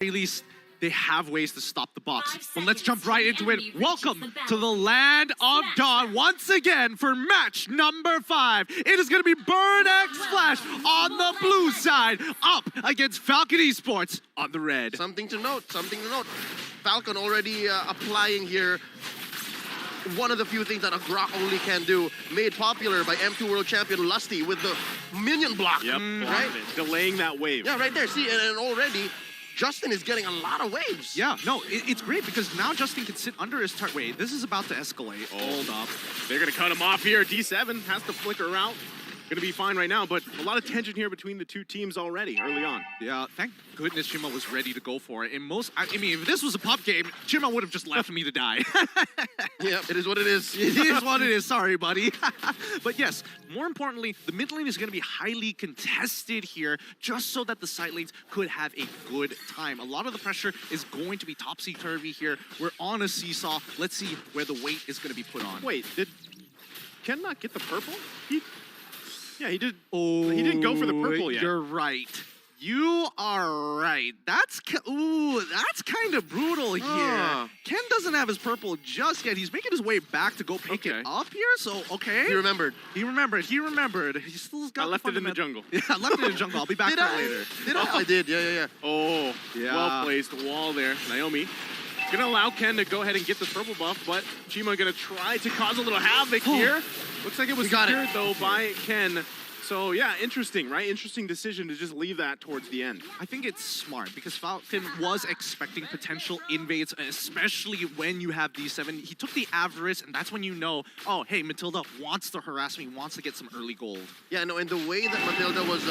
At least they have ways to stop the box. But let's jump right into it. Welcome to the land of Dawn once again for match number 5. It is going to be Burn X Flash on the blue side up against FALCON Esports on the red. Something to note. FALCON already applying here one of the few things that a Grok only can do, made popular by M2 World Champion Lusty with the minion block. Yep, right? Delaying that wave. Yeah, right there. See, and already Justin is getting a lot of waves. Yeah, no, it's great because now Justin can sit under his turret. Wait, this is about to escalate. Hold up. They're going to cut him off here. D7 has to flicker out. Going to be fine right now, but a lot of tension here between the two teams already early on. Yeah, thank goodness Chima was ready to go for it. I mean, if this was a pub game, Chima would have just left me to die. Yeah, it is what it is. It is what it is. Sorry, buddy. But yes, more importantly, the mid lane is going to be highly contested here just so that the side lanes could have a good time. A lot of the pressure is going to be topsy-turvy here. We're on a seesaw. Let's see where the weight is going to be put on. Wait, did Ken not get the purple? Yeah, he did. Oh, he didn't go for the purple yet. You're right. You are right. That's kind of brutal here. Ken doesn't have his purple just yet. He's making his way back to go pick it up here. So okay. He remembered. He remembered. He still got. I left it in the jungle. Yeah, I left it in the jungle. I'll be back for it later. Did I? I did. Yeah. Oh, yeah. Well placed wall there. Naomi gonna allow Ken to go ahead and get this purple buff, but Chima gonna try to cause a little havoc here. Looks like it was secured though by Ken. So yeah, interesting, right? Interesting decision to just leave that towards the end. I think it's smart because FALCON was expecting potential invades, especially when you have D7. He took the Avarice, and that's when you know, oh, hey, Matilda wants to harass me, wants to get some early gold. Yeah, no, and the way that Matilda was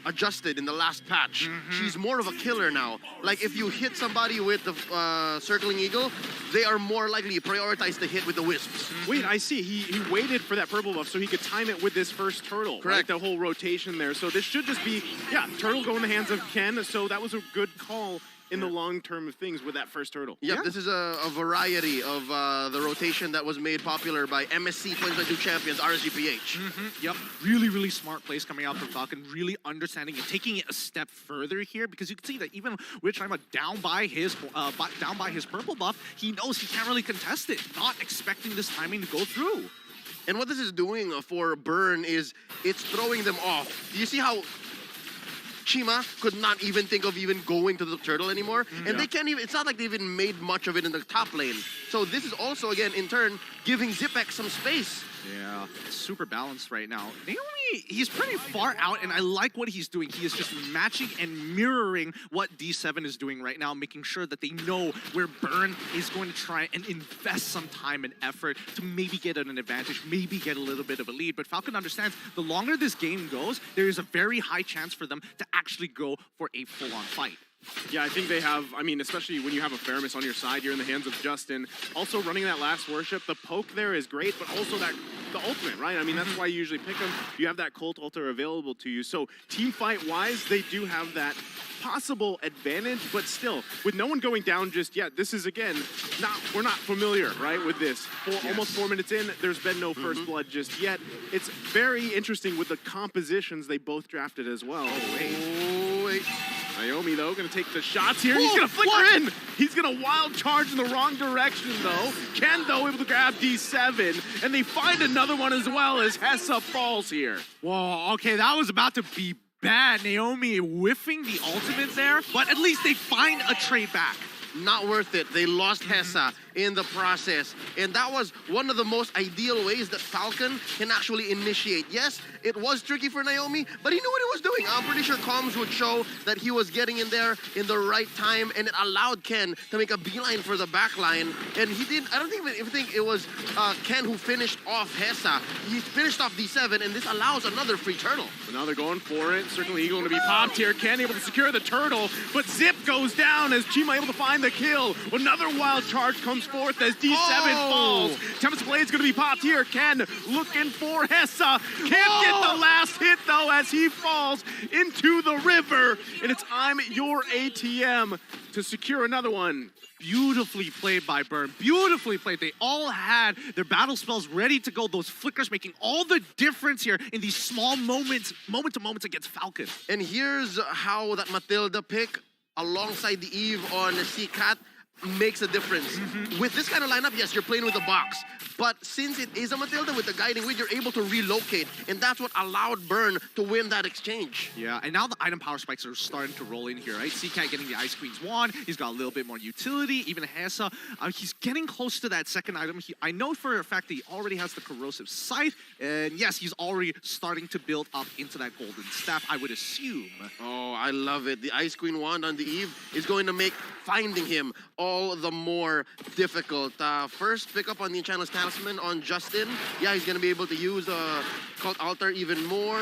adjusted in the last patch, she's more of a killer now. Like if you hit somebody with the circling eagle, they are more likely to prioritize the hit with the wisps. Wait, I see. He waited for that purple buff so he could time it with this first turtle. Correct. Right? The whole rotation there. So this should just be, yeah, turtle go in the hands of Ken. So that was a good call in the long term of things with that first turtle. Yep, this is a variety of the rotation that was made popular by MSC 2022 champions RSGPH. Yep, really smart plays coming out from FALCON, really understanding and taking it a step further here because you can see that even with Chima down by his purple buff, he knows he can't really contest it, not expecting this timing to go through. And what this is doing for Burn is it's throwing them off. Do you see how Chima could not even think of even going to the turtle anymore? And they can't even, it's not like they even made much of it in the top lane. So this is also, again, in turn, giving Zipex some space. Yeah, super balanced right now. Naomi, he's pretty far out, and I like what he's doing. He is just matching and mirroring what D7 is doing right now, making sure that they know where Burn is going to try and invest some time and effort to maybe get an advantage, maybe get a little bit of a lead. But FALCON understands the longer this game goes, there is a very high chance for them to actually go for a full-on fight. Yeah, I think they have, I mean, especially when you have a Faramis on your side, you're in the hands of Justin. Also running that last worship, the poke there is great, but also the ultimate, right? I mean, that's why you usually pick them. You have that Cult Altar available to you. So team fight-wise, they do have that possible advantage, but still, with no one going down just yet, this is, again, we're not familiar, right, with this. Almost 4 minutes in, there's been no first blood just yet. It's very interesting with the compositions they both drafted as well. Oh, wait. Naomi, though, going to take the shots here. He's going to flicker in. He's going to wild charge in the wrong direction, though. Ken, though, able to grab D7, and they find another one as well as Hessa falls here. Whoa, okay, that was about to be bad. Naomi whiffing the ultimate there, but at least they find a trade back. Not worth it. They lost Hessa in the process. And that was one of the most ideal ways that FALCON can actually initiate. Yes, it was tricky for Naomi, but he knew what he was doing. I'm pretty sure comms would show that he was getting in there in the right time, and it allowed Ken to make a beeline for the back line. And he did, I don't even think it was Ken who finished off Hessa. He finished off D7, and this allows another free turtle. So now they're going for it. Certainly Eagle going to be popped here. Ken able to secure the turtle, but Zip goes down as Chima able to find the kill. Another wild charge comes forth as D7 falls. Tempest Blade's going to be popped here. Ken looking for Hessa. Can't get the last hit, though, as he falls into the river. And it's I'm your ATM to secure another one. Beautifully played by Burn. Beautifully played. They all had their battle spells ready to go. Those flickers making all the difference here in these small moments, moment to moments against FALCON. And here's how that Matilda pick alongside the Eve on C-Cat makes a difference. With this kind of lineup, yes, you're playing with a box. But since it is a Matilda with the guiding wheel, you're able to relocate. And that's what allowed Burn to win that exchange. Yeah, and now the item power spikes are starting to roll in here, right? C-Cat getting the Ice Queen's wand. He's got a little bit more utility. Even Hessa, he's getting close to that second item. I know for a fact that he already has the Corrosive Sight. And yes, he's already starting to build up into that Golden Staff, I would assume. Oh, I love it. The Ice Queen wand on the Eve is going to make finding him all the more difficult. First, pick up on the Enchantress Talisman on Justin. Yeah, he's going to be able to use Cult Altar even more.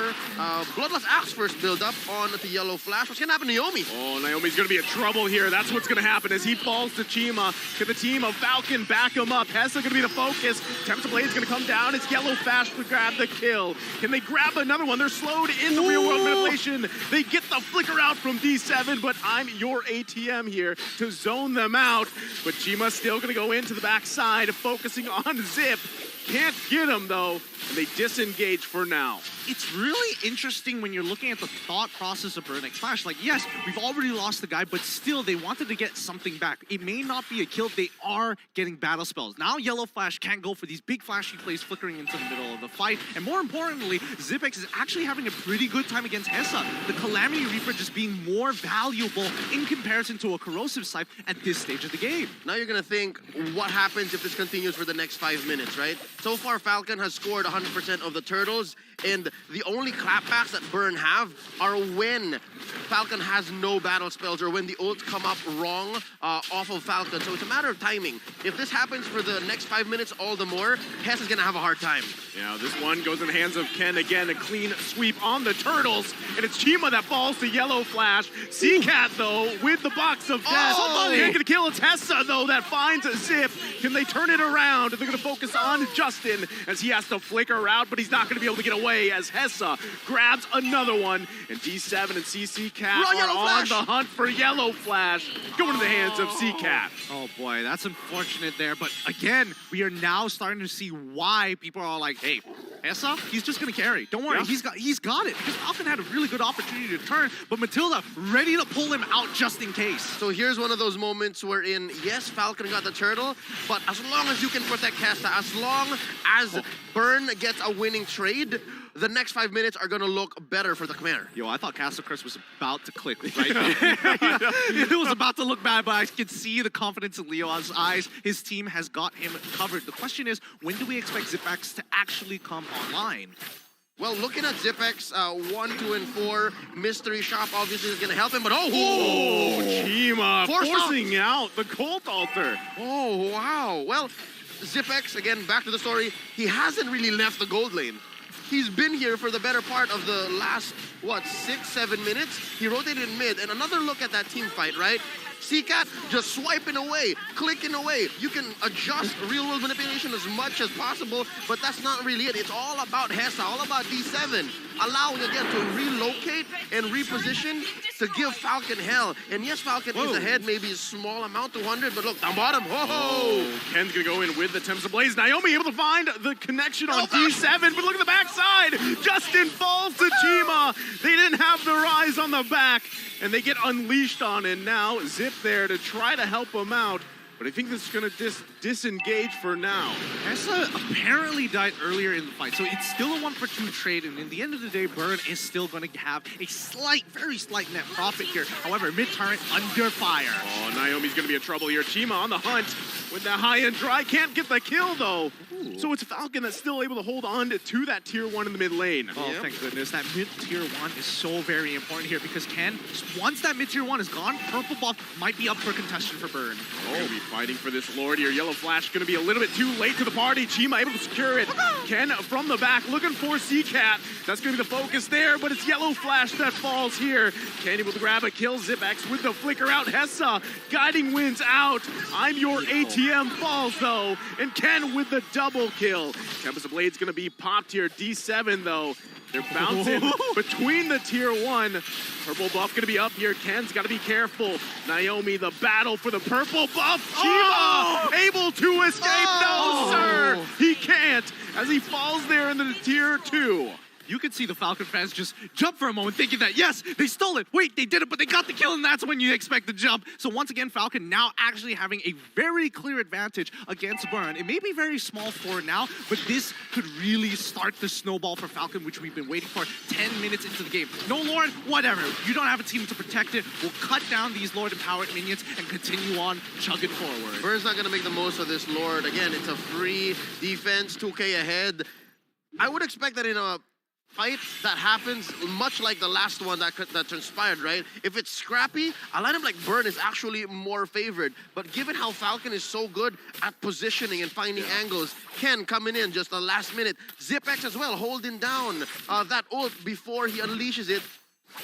Bloodlust Axe first build up on the Yellow Flash. What's going to happen to Naomi? Oh, Naomi's going to be in trouble here. That's what's going to happen as he falls to Chima. Can the team of Falcon back him up? Hessa going to be the focus. Tempest of Blade's going to come down. It's Yellow Flash to grab the kill. Can they grab another one? They're slowed in the real world manipulation. They get the flicker out from D7, but I'm your ATM here to zone them out. But Chima's still going to go into the backside, focusing on Zip. Can't get him, though, and they disengage for now. It's really interesting when you're looking at the thought process of Burn X Flash. Like, yes, we've already lost the guy, but still, they wanted to get something back. It may not be a kill. They are getting battle spells. Now, Yellow Flash can't go for these big flashy plays flickering into the middle of the fight. And more importantly, Zipex is actually having a pretty good time against Hessa. The Calamity Reaper just being more valuable in comparison to a Corrosive Scythe at this stage of the game. Now you're going to think, what happens if this continues for the next 5 minutes, right? So far, Falcon has scored 100% of the turtles, and the only clapbacks that Burn have are when Falcon has no battle spells or when the ults come up wrong off of Falcon. So it's a matter of timing. If this happens for the next 5 minutes, all the more, Hess is going to have a hard time. Yeah, this one goes in the hands of Ken again. A clean sweep on the turtles, and it's Chima that falls to Yellow Flash. C-Cat, though, with the box of death. Can't get a kill. It's Hessa, though, that finds a Zip. Can they turn it around? They're going to focus on Justin as he has to flicker out, but he's not going to be able to get away as Hessa grabs another one. And D7 and CC Cat are on the hunt for Yellow Flash, going to the hands of C-Cat. Oh boy, that's unfortunate there. But again, we are now starting to see why people are like, hey, Hessa, he's just going to carry. Don't worry, Yeah. he's got it. Because Falcon had a really good opportunity to turn, but Matilda ready to pull him out just in case. So here's one of those moments wherein, yes, Falcon got the turtle, but as long as you can protect Hessa, as long as Burn gets a winning trade, the next 5 minutes are going to look better for the Khmer. Yo, I thought Castle Curse was about to click right now. It was about to look bad, but I could see the confidence in Leo's eyes. His team has got him covered. The question is, when do we expect Zipex to actually come online? Well, looking at Zipex, 1, 2, and 4, Mystery Shop obviously is going to help him, but Chima forcing out the Cult Altar. Oh, wow. Well, Zipex, again, back to the story, he hasn't really left the gold lane. He's been here for the better part of the last, 6, 7 minutes. He rotated in mid, and another look at that team fight, right? C-Cat just swiping away, clicking away. You can adjust real-world manipulation as much as possible, but that's not really it. It's all about Hessa, all about D7, allowing, again, to relocate and reposition to give Falcon hell. And yes, Falcon is ahead, maybe a small amount, 200, but look, down bottom, Ken's gonna go in with the Temps of Blaze. Naomi able to find the connection on D7, but look at the backside. Justin falls to Chima. They didn't have their eyes on the back, and they get unleashed on, and now Zip there to try to help him out. But I think this is going to disengage for now. Hessa apparently died earlier in the fight, so it's still a 1-for-2 trade, and in the end of the day, Burn is still going to have a slight, very slight net profit here. However, mid-turret under fire. Oh, Naomi's going to be in trouble here. Chima on the hunt with the high-end dry. Can't get the kill, though. Ooh. So it's Falcon that's still able to hold on to that tier 1 in the mid lane. Oh, thank goodness. That mid-tier 1 is so very important here because once that mid-tier 1 is gone, purple buff might be up for contention for Burn. Oh, fighting for this Lord here. Yellow Flash going to be a little bit too late to the party. Chima able to secure it. Ken from the back looking for C-Cat. That's going to be the focus there, but it's Yellow Flash that falls here. Ken able to grab a kill. Zipex with the flicker out. Hessa guiding wins out. I'm your ATM falls though. And Ken with the double kill. Tempest of Blade's going to be popped here. D7 though. They're bouncing between the tier 1. Purple buff gonna be up here. Ken's gotta be careful. Naomi, the battle for the purple buff. Chima able to escape. No, sir. He can't as he falls there into the tier 2. you could see the Falcon fans just jump for a moment thinking that, yes, they stole it. Wait, they did it, but they got the kill, and that's when you expect the jump. So once again, Falcon now actually having a very clear advantage against Burn. It may be very small for now, but this could really start the snowball for Falcon, which we've been waiting for 10 minutes into the game. No Lord, whatever. You don't have a team to protect it. We'll cut down these Lord-empowered minions and continue on chugging forward. Burn's not going to make the most of this Lord. Again, it's a free defense, 2K ahead. I would expect that in a fight that happens much like the last one that transpired, right? If it's scrappy, a lineup like Burn is actually more favored. But given how Falcon is so good at positioning and finding angles, Ken coming in just the last minute, Zipex as well, holding down that ult before he unleashes it.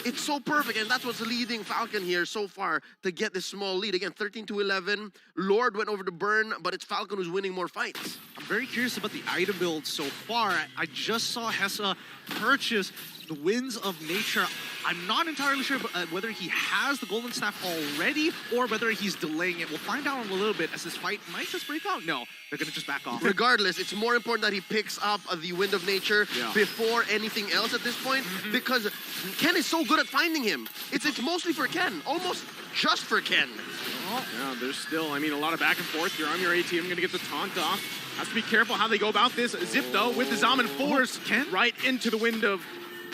It's so perfect, and that's what's leading Falcon here so far to get this small lead. Again, 13-11. Lord went over to Burn, but it's Falcon who's winning more fights. I'm very curious about the item build so far. I just saw Hessa purchase the Winds of Nature. I'm not entirely sure whether he has the Golden Staff already or whether he's delaying it. We'll find out in a little bit as this fight might just break out. No, they're going to just back off. Regardless, it's more important that he picks up the Wind of Nature before anything else at this point, because Ken is so good at finding him. It's mostly for Ken, almost just for Ken. Yeah, there's still, I mean, a lot of back and forth. You're on your ATM, going to get the taunt off. Has to be careful how they go about this. Zip, though, with the Zaman Force right into the Wind of...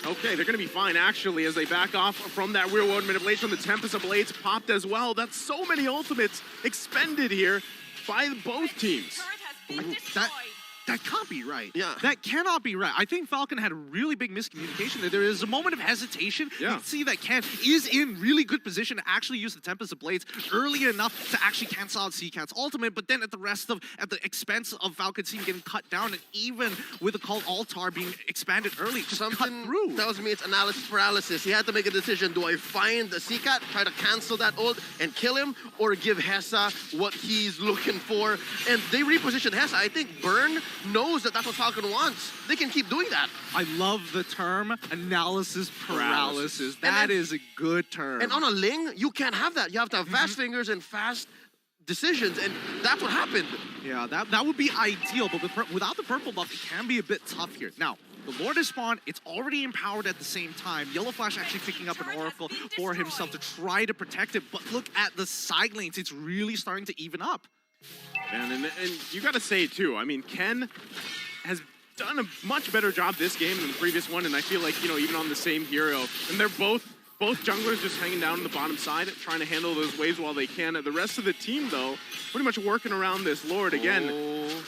Okay, they're going to be fine, actually, as they back off from that real-world manipulation. The Tempest of Blades popped as well. That's so many ultimates expended here by both teams. That can't be right. Yeah. That cannot be right. I think Falcon had a really big miscommunication there. There is a moment of hesitation. You can see that Ken is in really good position to actually use the Tempest of Blades early enough to actually cancel out CCat's ultimate, but then at the expense of Falcon's team getting cut down, and even with the Cult Altar being expanded early, just cut through. Tells me it's analysis paralysis. He had to make a decision. Do I find the CCat, try to cancel that ult and kill him, or give Hessa what he's looking for? And they repositioned Hessa. I think Burn knows that that's what Falcon wants. They can keep doing that. I love the term analysis paralysis. That is a good term. And on a Ling, you can't have that. You have to have fast fingers and fast decisions, and that's what happened. Yeah, that would be ideal, but without the purple buff, it can be a bit tough here. Now, the Lord is spawned, it's already empowered at the same time. Yellow Flash actually picking up an Oracle for himself to try to protect it, but look at the side lanes. It's really starting to even up. And you got to say, too, I mean, Ken has done a much better job this game than the previous one, and I feel like, you know, even on the same hero, and they're both junglers just hanging down on the bottom side, trying to handle those waves while they can. The rest of the team, though, pretty much working around this Lord. Again,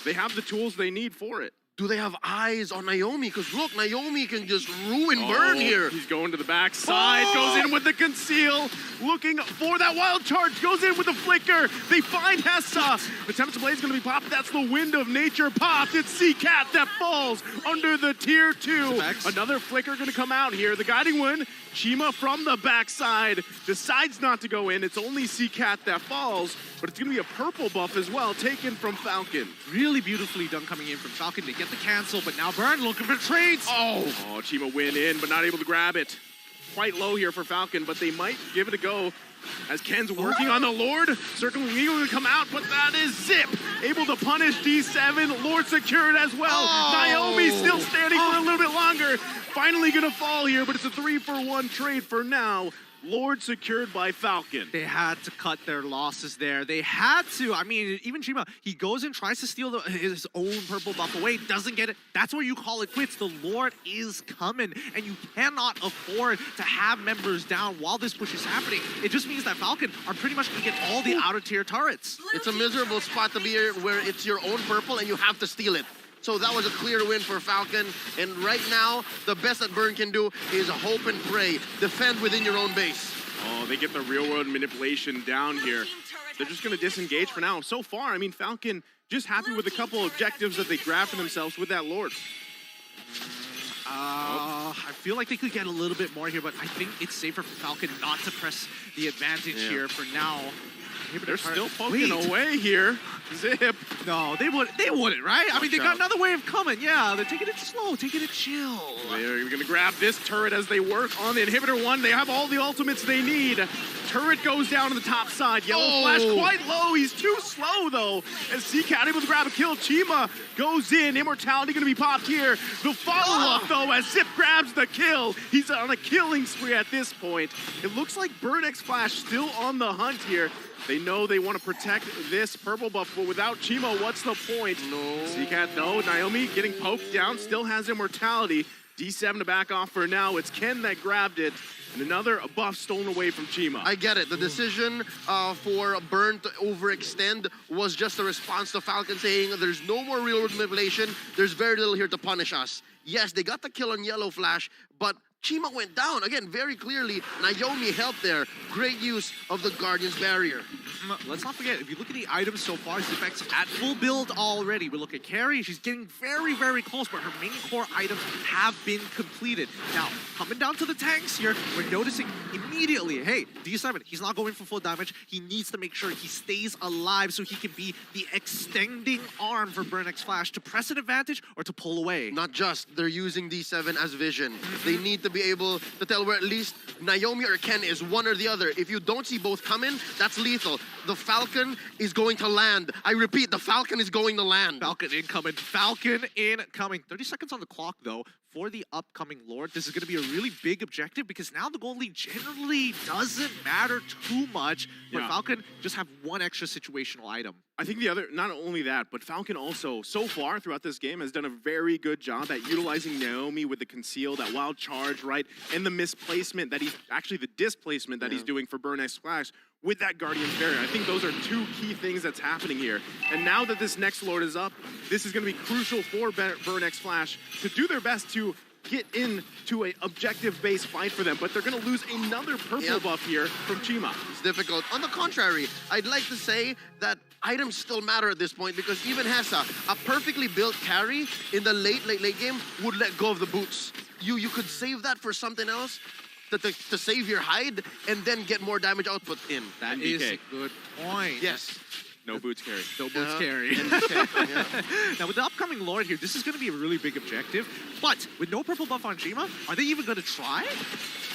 they have the tools they need for it. Do they have eyes on Naomi? Because look, Naomi can just ruin Burn here. He's going to the backside, goes in with the conceal, looking for that wild charge, goes in with the flicker. They find Hessa. The Tempest Blade is going to be popped. That's the Wind of Nature popped. It's CCat that falls under the tier 2. Another flicker going to come out here. The Guiding Wind, Chima from the backside, decides not to go in. It's only CCat that falls, but it's going to be a purple buff as well, taken from Falcon. Really beautifully done coming in from Falcon to get the cancel, but now Burn looking for trades. Oh, Chima went in, but not able to grab it. Quite low here for Falcon, but they might give it a go as Ken's working on the Lord. Circling Eagle to come out, but that is Zip. Able to punish D7. Lord secured as well. Naomi still standing for a little bit longer. Finally gonna fall here, but it's a 3-for-1 trade for now. Lord secured by Falcon. They had to cut their losses there. They had to. I mean, even Chima, he goes and tries to steal his own purple buff away, doesn't get it. That's where you call it quits. The Lord is coming, and you cannot afford to have members down while this push is happening. It just means that Falcon are pretty much going to get all the outer tier turrets. It's a miserable spot to be here where it's your own purple and you have to steal it. So that was a clear win for Falcon. And right now, the best that Burn can do is hope and pray. Defend within your own base. Oh, they get the real world manipulation down here. They're just going to disengage for now. So far, I mean, Falcon just happy with a couple objectives that they grabbed for themselves with that Lord. I feel like they could get a little bit more here, but I think it's safer for Falcon not to press the advantage here for now. They're still poking away here. Zip. No, they wouldn't, right? I mean, they got another wave coming. Yeah, they're taking it slow, taking it chill. They're going to grab this turret as they work on the inhibitor one. They have all the ultimates they need. Turret goes down to the top side. Yellow Flash quite low. He's too slow, though. As CCat able to grab a kill. Chima goes in. Immortality going to be popped here. The follow-up, though, as Zip grabs the kill. He's on a killing spree at this point. It looks like Burn X Flash still on the hunt here. They know they want to protect this purple buff, but without Chima, what's the point? No. CCat, no. Naomi getting poked down, still has immortality. D7 to back off for now. It's Ken that grabbed it. And another buff stolen away from Chima. I get it. The decision for Burn to overextend was just a response to Falcon saying there's no more real-world manipulation. There's very little here to punish us. Yes, they got the kill on Yellow Flash, but Chima went down. Again, very clearly, Naomi helped there. Great use of the Guardian's Barrier. Let's not forget, if you look at the items so far, Zipx at full build already. We look at Carrie, she's getting very, very close, but her main core items have been completed. Now, coming down to the tanks here, we're noticing immediately, hey, D7, he's not going for full damage. He needs to make sure he stays alive so he can be the extending arm for Burn X Flash to press an advantage or to pull away. Not just, they're using D7 as vision. They need to be able to tell where at least Naomi or Ken is, one or the other. If you don't see both coming, that's lethal. The Falcon is going to land. I repeat, the Falcon is going to land. Falcon incoming. Falcon incoming. 30 seconds on the clock, though, for the upcoming Lord. This is going to be a really big objective because now the gold lead generally doesn't matter too much, but Falcon just have one extra situational item. I think the other, not only that, but Falcon also, so far throughout this game, has done a very good job at utilizing Naomi with the conceal, that wild charge, right? And the misplacement that he's, actually the displacement that he's doing for Burn X Flash with that Guardian's Barrier. I think those are two key things that's happening here. And now that this next Lord is up, this is going to be crucial for Burn X Flash to do their best to get into an objective-based fight for them, but they're going to lose another purple buff here from Chima. It's difficult. On the contrary, I'd like to say that items still matter at this point because even Hessa, a perfectly built carry in the late game, would let go of the boots. You could save that for something else to save your hide and then get more damage output in. That is a good point. Yes. No boots carry. No boots carry. Now, with the upcoming Lord here, this is going to be a really big objective. But with no purple buff on Chima, are they even going to try?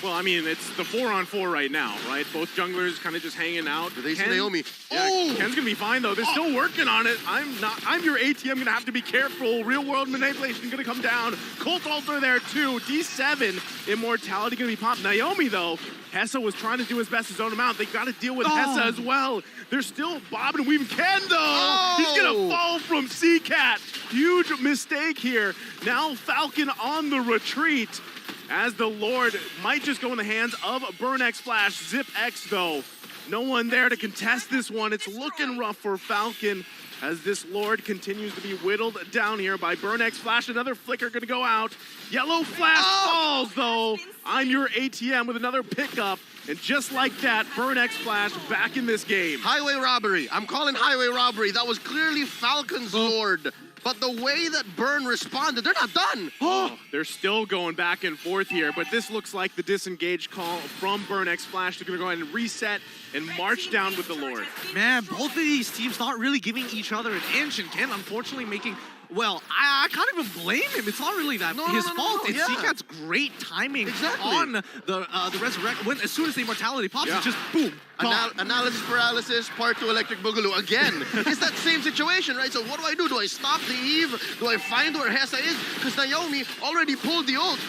Well, I mean, it's the 4-on-4 right now, right? Both junglers kind of just hanging out. Do they see Naomi? Yeah, Ken's gonna be fine though. They're still working on it. I'm your ATM, gonna have to be careful. Real world manipulation gonna come down. Cult Altar there too. D7, immortality gonna be popped. Naomi though, Hessa was trying to do his best to zone him out. They gotta deal with Hessa as well. They're still bobbing and weaving. Ken though, he's gonna fall from CCat. Huge mistake here. Now Falcon on the retreat, as the Lord might just go in the hands of Burn X Flash. Zip X though, no one there to contest this one. It's looking rough for Falcon as this Lord continues to be whittled down here by Burn X Flash. Another flicker gonna go out. Yellow Flash falls though. I'm your ATM with another pickup. And just like that, Burn X Flash back in this game. Highway robbery. I'm calling highway robbery. That was clearly Falcon's Lord. But the way that Burn responded, they're not done. They're still going back and forth here, but this looks like the disengage call from Burn X Flash. They're gonna go ahead and reset and march down with the Lord. Man, both of these teams not really giving each other an inch, and Ken unfortunately making, well, I can't even blame him. It's not really that his fault. It's CCat's great timing on the resurrect. As soon as the immortality pops, it's just boom. Analysis paralysis, part 2 electric boogaloo. Again, it's that same situation, right? So what do? Do I stop the Eve? Do I find where Hessa is? Because Naomi already pulled the ult.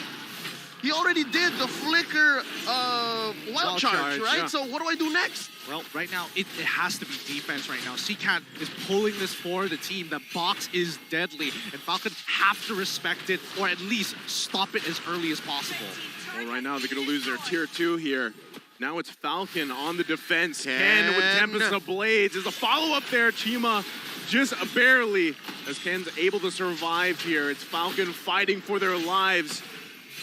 He already did the flicker wild charge, right? Yeah. So what do I do next? Well, right now, it has to be defense right now. CCat is pulling this for the team. The box is deadly, and Falcon have to respect it, or at least stop it as early as possible. Well, right now, they're going to lose their tier 2 here. Now it's Falcon on the defense. Ken with Tempest of Blades. There's a follow-up there. Chima just barely, as Ken's able to survive here. It's Falcon fighting for their lives.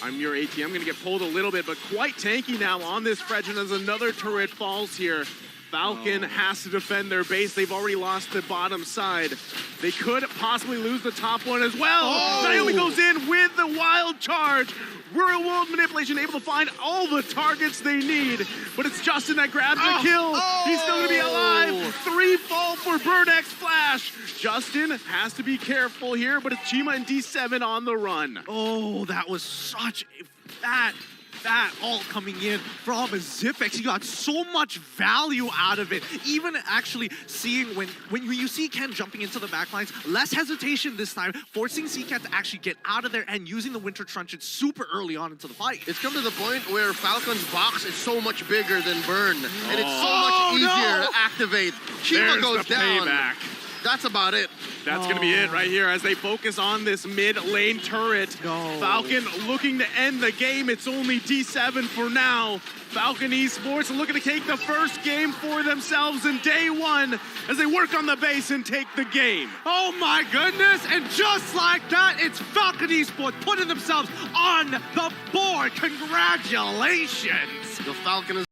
I'm your AT. I'm going to get pulled a little bit, but quite tanky now on this Fredrin as another turret falls here. Falcon has to defend their base. They've already lost the bottom side. They could possibly lose the top one as well. Naomi goes in with the wild charge. real world manipulation, able to find all the targets they need. But it's Justin that grabs the kill. He's still gonna be alive. 3 fall for Bird X Flash. Justin has to be careful here, but it's Chima and D7 on the run. Oh, that was such a fat ult coming in from Ziphex. He got so much value out of it. Even actually seeing when you see Ken jumping into the backlines, less hesitation this time, forcing CCAT to actually get out of there and using the Winter Truncheon super early on into the fight. It's come to the point where Falcon's box is so much bigger than Burn, and it's so much easier to activate. Chima There's goes the down. payback. That's about it. That's going to be it right here as they focus on this mid lane turret. No. Falcon looking to end the game. It's only D7 for now. Falcon Esports looking to take the first game for themselves in day 1 as they work on the base and take the game. Oh my goodness, and just like that, it's Falcon Esports putting themselves on the board. Congratulations. The Falcon is